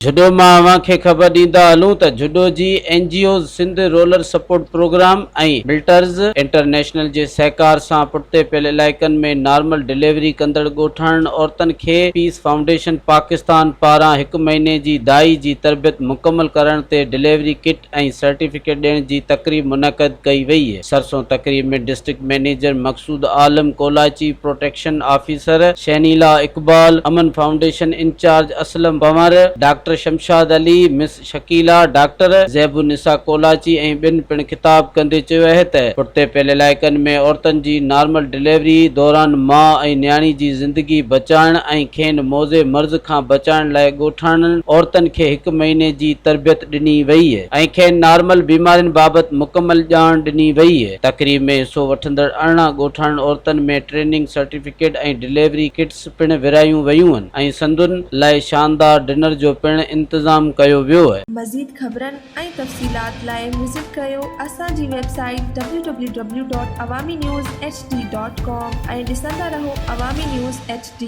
जुडो मां अव्हांखे ख़बर ॾींदा हलूं त जुडो जी NGO Sindh rural support programme ऐं बिल्डर्स इंटरनेशनल जे सहकार सां पुठिते पियल इलाइक़नि में नॉर्मल डिलीवरी कंदड़ ॻोठाणनि औरतुनि खे पीस फाउंडेशन पाकिस्तान पारां 1 महीने जी दाई जी तरबियत मुकमल करण ते डिलीवरी किट ऐं सर्टिफिकेट ॾियण जी तक़रीब मुनक़द कई वई आहे। सरसों तक़रीब में district manager Maqsood Alam Kolachi, protection officer Shahnila Iqbal, Aman foundation incharge Aslam Panwar, doctor Shamshad Ali, miss Shakeela, doctor Zaibunnisa Kolachi ऐं ॿिनि पिण खिताब कंदे चयो आहे त पुठिते पियल इलाइक़नि में औरतुनि जी नॉर्मल डिलीवरी दौरान माउ ऐं न्याणी जी ज़िंदगी बचाइण ऐं खेनि मौज़े मर्ज़ खां बचाइण लाइ ॻोठाणनि औरतुनि खे 1 महीने जी तरबियत ॾिनी वई आहे ऐं खेनि नॉर्मल बीमारियुनि बाबति मुकमल ॼाण ॾिनी वई आहे। तक़रीब में हिसो वठंदड़ 18 ॻोठाणनि औरतुनि में ट्रेनिंग सर्टिफिकेट ऐं डिलीवरी किट्स पिण विरायूं वयूं आहिनि ऐं संदुनि लाइ शानदार डिनर जो पिण इंतज़ाम कयो वियो आहे। मज़ीद ख़बरनि ऐं तफ़सीलात लाइ विज़िट कयो असांजी वेबसाइट www.awamiNewsHD.com ऐं ॾिसंदा रहो अवामी न्यूज़ HD।